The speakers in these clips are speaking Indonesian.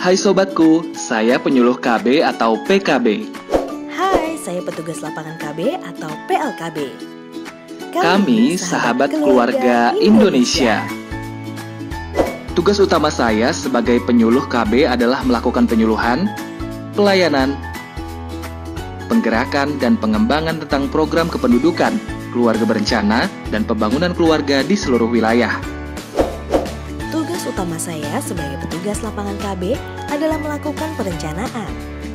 Hai sobatku, saya penyuluh KB atau PKB. Hai, saya petugas lapangan KB atau PLKB. Kami sahabat keluarga Indonesia. Tugas utama saya sebagai penyuluh KB adalah melakukan penyuluhan, pelayanan, penggerakan dan pengembangan tentang program kependudukan, keluarga berencana, dan pembangunan keluarga di seluruh wilayah. Tugas utama saya sebagai petugas lapangan KB adalah melakukan perencanaan,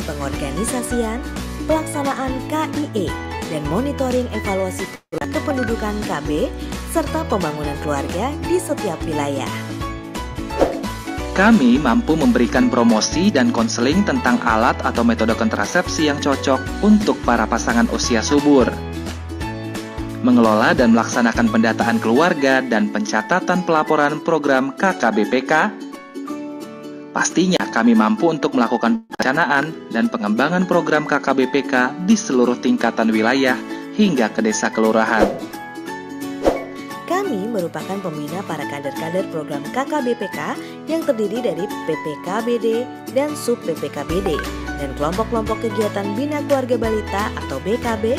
pengorganisasian, pelaksanaan KIE, dan monitoring evaluasi kependudukan KB serta pembangunan keluarga di setiap wilayah. Kami mampu memberikan promosi dan konseling tentang alat atau metode kontrasepsi yang cocok untuk para pasangan usia subur. Mengelola dan melaksanakan pendataan keluarga dan pencatatan pelaporan program KKBPK. Pastinya kami mampu untuk melakukan perencanaan dan pengembangan program KKBPK di seluruh tingkatan wilayah hingga ke desa kelurahan. Kami merupakan pembina para kader-kader program KKBPK yang terdiri dari PPKBD dan Sub-PPKBD dan kelompok-kelompok kegiatan Bina Keluarga Balita atau BKB,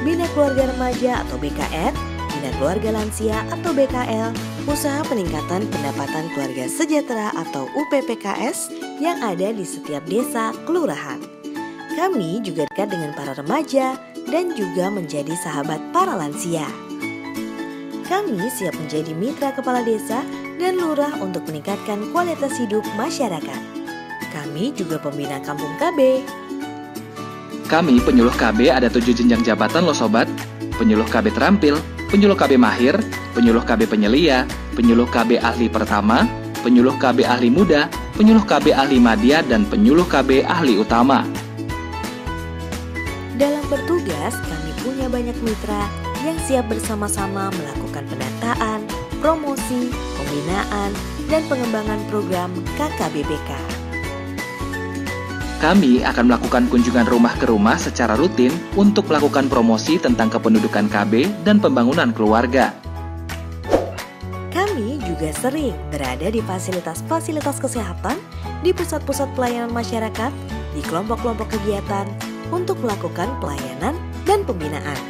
Bina Keluarga Remaja atau BKR, Bina Keluarga Lansia atau BKL, Usaha Peningkatan Pendapatan Keluarga Sejahtera atau UPPKS yang ada di setiap desa kelurahan. Kami juga dekat dengan para remaja dan juga menjadi sahabat para lansia. Kami siap menjadi mitra kepala desa dan lurah untuk meningkatkan kualitas hidup masyarakat. Kami juga pembina kampung KB. Kami penyuluh KB ada 7 jenjang jabatan loh sobat. Penyuluh KB terampil, penyuluh KB mahir, penyuluh KB penyelia, penyuluh KB ahli pertama, penyuluh KB ahli muda, penyuluh KB ahli madya, dan penyuluh KB ahli utama. Dalam bertugas, kami punya banyak mitra yang siap bersama-sama melakukan pendataan, promosi, pembinaan, dan pengembangan program KKBPK. Kami akan melakukan kunjungan rumah ke rumah secara rutin untuk melakukan promosi tentang kependudukan KB dan pembangunan keluarga. Kami juga sering berada di fasilitas-fasilitas kesehatan, di pusat-pusat pelayanan masyarakat, di kelompok-kelompok kegiatan untuk melakukan pelayanan dan pembinaan.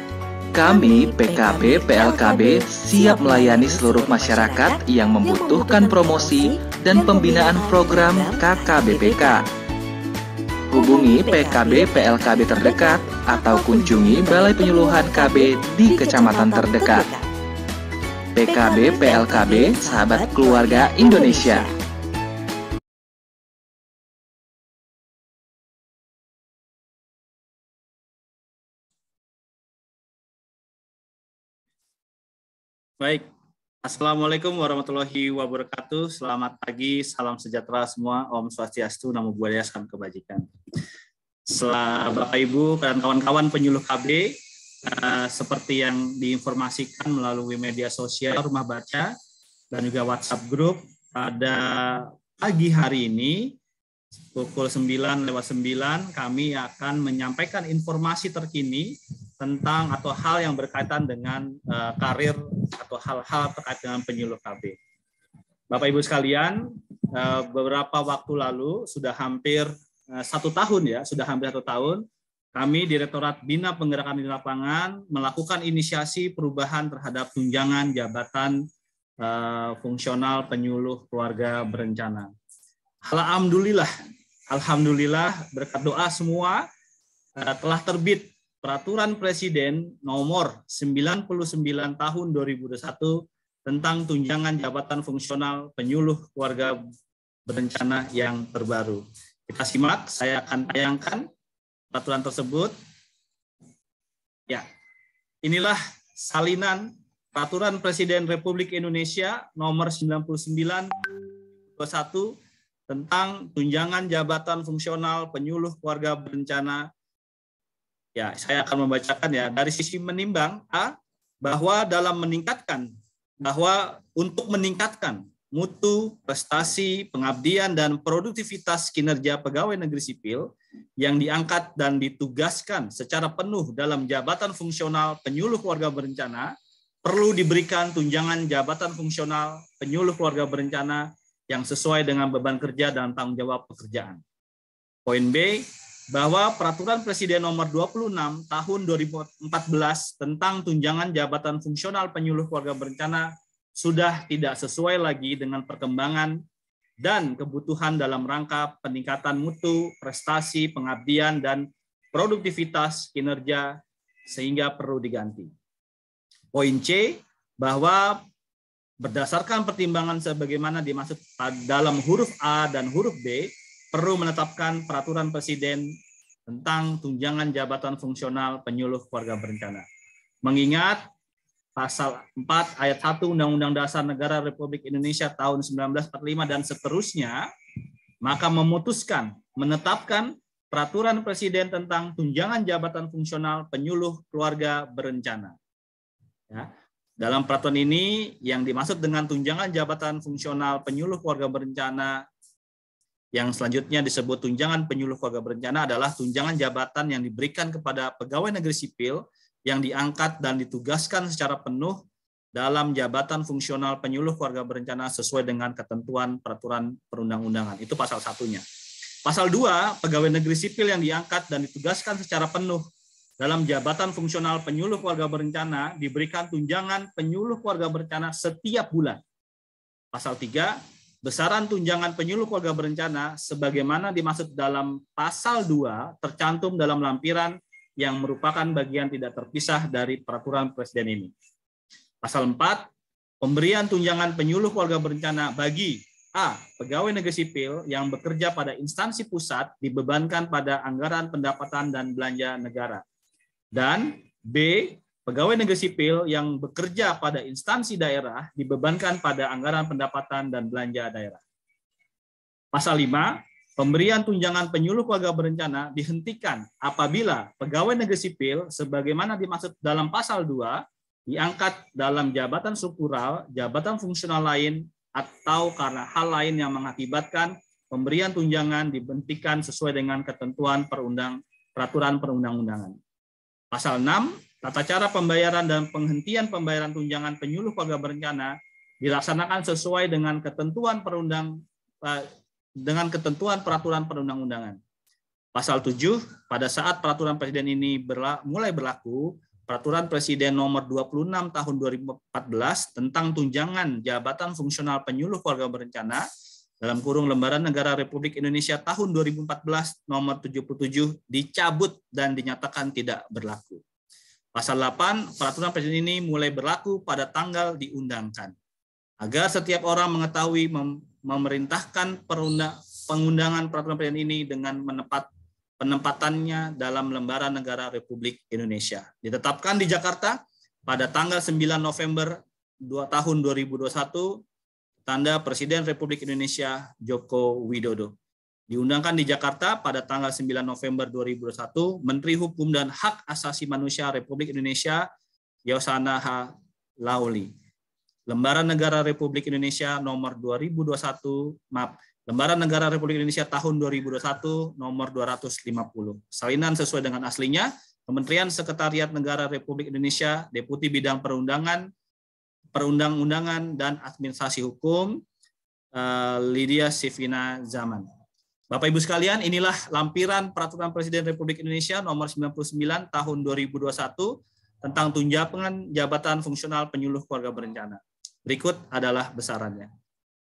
Kami, PKB, PLKB, siap melayani seluruh masyarakat yang membutuhkan promosi dan pembinaan program KKBPK. Hubungi PKB PLKB terdekat atau kunjungi Balai Penyuluhan KB di kecamatan terdekat. PKB PLKB, sahabat keluarga Indonesia. Baik, Assalamualaikum warahmatullahi wabarakatuh. Selamat pagi, salam sejahtera semua. Om Swastiastu, Namo Buddhaya, Salam Kebajikan. Bapak Ibu dan kawan-kawan penyuluh KB, seperti yang diinformasikan melalui media sosial Rumah Baca dan juga WhatsApp Group, pada pagi hari ini pukul 9:09 kami akan menyampaikan informasi terkini tentang atau hal yang berkaitan dengan karir atau hal-hal terkait dengan penyuluh KB. Bapak Ibu sekalian, beberapa waktu lalu sudah hampir 1 tahun ya, kami Direktorat Bina Penggerakan di Lapangan melakukan inisiasi perubahan terhadap tunjangan jabatan fungsional penyuluh keluarga berencana. Alhamdulillah berkat doa semua telah terbit Peraturan Presiden nomor 99 tahun 2021 tentang tunjangan jabatan fungsional penyuluh keluarga berencana yang terbaru. Kita simak, saya akan tayangkan peraturan tersebut. Ya, inilah salinan Peraturan Presiden Republik Indonesia nomor 99 tentang tunjangan jabatan fungsional penyuluh keluarga berencana. Ya, saya akan membacakan ya. Dari sisi menimbang bahwa untuk meningkatkan mutu, prestasi, pengabdian dan produktivitas kinerja pegawai negeri sipil yang diangkat dan ditugaskan secara penuh dalam jabatan fungsional penyuluh keluarga berencana perlu diberikan tunjangan jabatan fungsional penyuluh keluarga berencana yang sesuai dengan beban kerja dan tanggung jawab pekerjaan. Poin B, bahwa Peraturan Presiden Nomor 26 Tahun 2014 tentang tunjangan jabatan fungsional penyuluh keluarga berencana sudah tidak sesuai lagi dengan perkembangan dan kebutuhan dalam rangka peningkatan mutu, prestasi, pengabdian, dan produktivitas kinerja sehingga perlu diganti. Poin C, bahwa berdasarkan pertimbangan sebagaimana dimaksud dalam huruf A dan huruf B, perlu menetapkan Peraturan Presiden tentang tunjangan jabatan fungsional penyuluh keluarga berencana. Mengingat Pasal 4 Ayat 1 Undang-Undang Dasar Negara Republik Indonesia tahun 1945 dan seterusnya, maka memutuskan menetapkan Peraturan Presiden tentang tunjangan jabatan fungsional penyuluh keluarga berencana. Ya. Dalam peraturan ini yang dimaksud dengan tunjangan jabatan fungsional penyuluh keluarga berencana yang selanjutnya disebut tunjangan penyuluh keluarga berencana adalah tunjangan jabatan yang diberikan kepada pegawai negeri sipil yang diangkat dan ditugaskan secara penuh dalam jabatan fungsional penyuluh keluarga berencana sesuai dengan ketentuan peraturan perundang-undangan. Itu pasal 1-nya. Pasal 2, pegawai negeri sipil yang diangkat dan ditugaskan secara penuh dalam jabatan fungsional penyuluh keluarga berencana diberikan tunjangan penyuluh keluarga berencana setiap bulan. Pasal 3, besaran tunjangan penyuluh keluarga berencana sebagaimana dimaksud dalam pasal 2 tercantum dalam lampiran yang merupakan bagian tidak terpisah dari Peraturan Presiden ini. Pasal 4, pemberian tunjangan penyuluh keluarga berencana bagi A. Pegawai negeri sipil yang bekerja pada instansi pusat dibebankan pada anggaran pendapatan dan belanja negara. Dan B. Pegawai negeri sipil yang bekerja pada instansi daerah dibebankan pada anggaran pendapatan dan belanja daerah. Pasal 5, pemberian tunjangan penyuluh keluarga berencana dihentikan apabila pegawai negeri sipil sebagaimana dimaksud dalam pasal 2 diangkat dalam jabatan struktural, jabatan fungsional lain, atau karena hal lain yang mengakibatkan pemberian tunjangan dihentikan sesuai dengan ketentuan peraturan perundang-undangan. Pasal 6, tata cara pembayaran dan penghentian pembayaran tunjangan penyuluh keluarga berencana dilaksanakan sesuai dengan ketentuan peraturan perundang-undangan. Pasal 7, pada saat peraturan presiden ini mulai berlaku, Peraturan Presiden Nomor 26 Tahun 2014 tentang tunjangan jabatan fungsional penyuluh keluarga berencana dalam kurung Lembaran Negara Republik Indonesia tahun 2014 Nomor 77 dicabut dan dinyatakan tidak berlaku. Pasal 8, Peraturan Presiden ini mulai berlaku pada tanggal diundangkan. Agar setiap orang mengetahui memerintahkan pengundangan Peraturan Presiden ini dengan penempatannya dalam Lembaran Negara Republik Indonesia. Ditetapkan di Jakarta pada tanggal 9 November tahun 2021, tanda Presiden Republik Indonesia Joko Widodo. Diundangkan di Jakarta pada tanggal 9 November 2021, Menteri Hukum dan Hak Asasi Manusia Republik Indonesia Yasona H. Laoly. Lembaran Negara Republik Indonesia nomor 2021, Lembaran Negara Republik Indonesia tahun 2021 nomor 250. Salinan sesuai dengan aslinya, Kementerian Sekretariat Negara Republik Indonesia, Deputi Bidang Perundang-undangan dan Administrasi Hukum, Lydia Sivina Zaman. Bapak Ibu sekalian, inilah lampiran Peraturan Presiden Republik Indonesia nomor 99 tahun 2021 tentang tunjangan jabatan fungsional penyuluh keluarga berencana. Berikut adalah besarannya.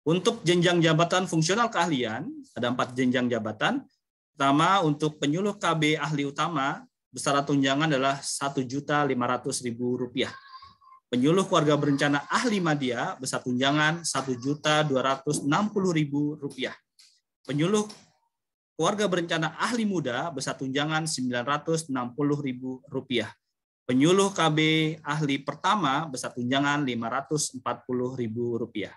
Untuk jenjang jabatan fungsional keahlian, ada 4 jenjang jabatan. Pertama, untuk penyuluh KB ahli utama, besaran tunjangan adalah Rp1.500.000. Penyuluh keluarga berencana ahli madya, besar tunjangan Rp1.260.000. Penyuluh keluarga berencana ahli muda, besar tunjangan Rp960.000. Penyuluh KB ahli pertama, besar tunjangan Rp540.000.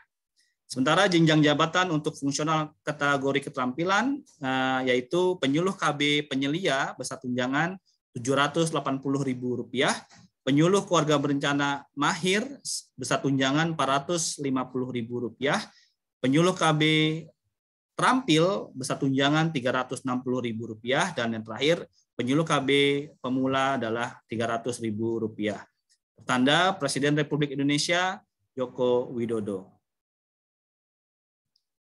Sementara jenjang jabatan untuk fungsional kategori keterampilan, yaitu penyuluh KB penyelia besar tunjangan Rp780.000, penyuluh keluarga berencana mahir besar tunjangan Rp450.000, penyuluh KB terampil besar tunjangan Rp360.000, dan yang terakhir penyuluh KB pemula adalah Rp300.000. Tanda Presiden Republik Indonesia Joko Widodo.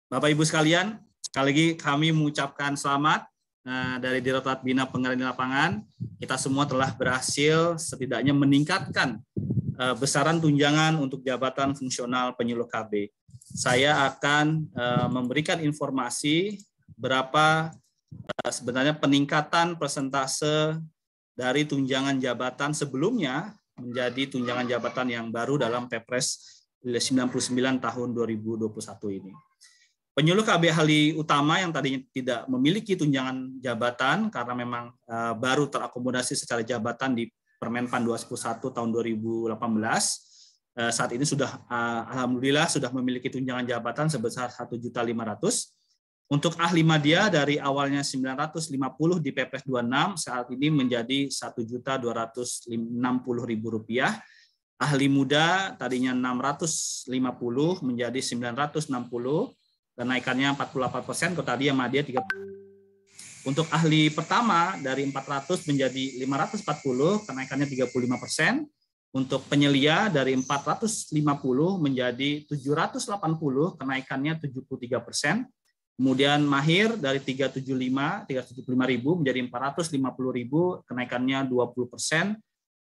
Bapak Ibu sekalian, sekali lagi kami mengucapkan selamat dari Direktorat Bina Pengadilan di Lapangan. Kita semua telah berhasil setidaknya meningkatkan besaran tunjangan untuk jabatan fungsional penyuluh KB. Saya akan memberikan informasi berapa sebenarnya peningkatan persentase dari tunjangan jabatan sebelumnya menjadi tunjangan jabatan yang baru dalam Perpres 99 tahun 2021 ini. Penyuluh KB ahli utama yang tadinya tidak memiliki tunjangan jabatan karena memang baru terakomodasi secara jabatan di Permenpan 211 tahun 2018, saat ini sudah alhamdulillah sudah memiliki tunjangan jabatan sebesar 1.500.000. Untuk ahli madya dari awalnya 950 di Perpres 26 saat ini menjadi 1.260.000 rupiah. Ahli muda tadinya 650 menjadi 960. Kenaikannya 48%, kalau tadi yang madya 30%. Untuk ahli pertama dari 400 menjadi 540, kenaikannya 35%. Untuk penyelia dari 450 menjadi 780, kenaikannya 73%. Kemudian mahir dari 375.000 menjadi 450.000, kenaikannya 20%.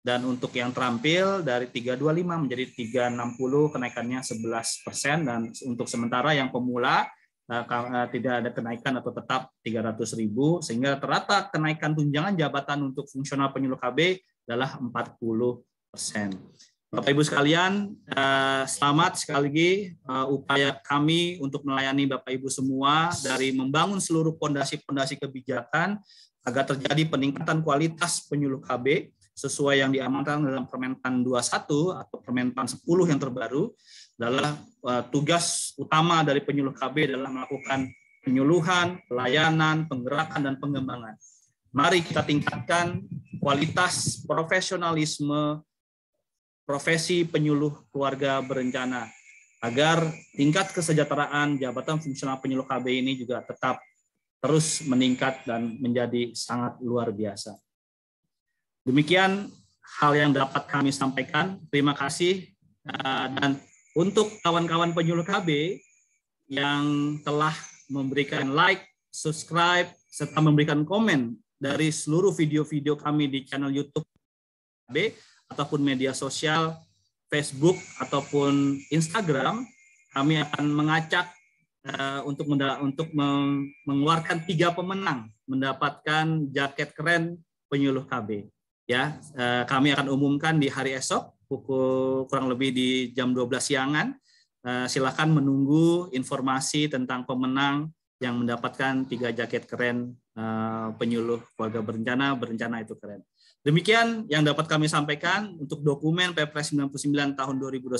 Dan untuk yang terampil dari 325 menjadi 360, kenaikannya 11%. Dan untuk sementara yang pemula tidak ada kenaikan atau tetap 300.000, sehingga rata kenaikan tunjangan jabatan untuk fungsional penyuluh KB adalah 40%. Bapak Ibu sekalian, selamat sekali lagi upaya kami untuk melayani Bapak Ibu semua dari membangun seluruh fondasi-fondasi kebijakan agar terjadi peningkatan kualitas penyuluh KB sesuai yang diamankan dalam Permenpan 21 atau Permenpan 10 yang terbaru. Adalah tugas utama dari penyuluh KB adalah melakukan penyuluhan, pelayanan, penggerakan, dan pengembangan. Mari kita tingkatkan kualitas profesionalisme profesi penyuluh keluarga berencana agar tingkat kesejahteraan jabatan fungsional penyuluh KB ini juga tetap terus meningkat dan menjadi sangat luar biasa. Demikian hal yang dapat kami sampaikan. Terima kasih. Dan untuk kawan-kawan penyuluh KB yang telah memberikan like, subscribe, serta memberikan komen dari seluruh video-video kami di channel YouTube KB ataupun media sosial, Facebook ataupun Instagram, kami akan mengacak untuk mengeluarkan 3 pemenang mendapatkan jaket keren penyuluh KB. Ya, kami akan umumkan di hari esok pukul kurang lebih di jam 12 siangan. Silakan menunggu informasi tentang pemenang yang mendapatkan 3 jaket keren penyuluh keluarga berencana itu keren. Demikian yang dapat kami sampaikan. Untuk dokumen Perpres 99 tahun 2021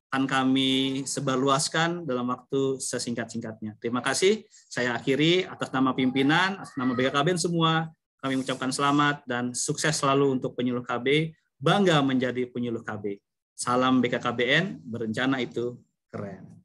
akan kami sebarluaskan dalam waktu sesingkat-singkatnya. Terima kasih. Saya akhiri atas nama pimpinan, atas nama BKKBN semua. Kami mengucapkan selamat dan sukses selalu untuk penyuluh KB, bangga menjadi penyuluh KB. Salam BKKBN, berencana itu keren.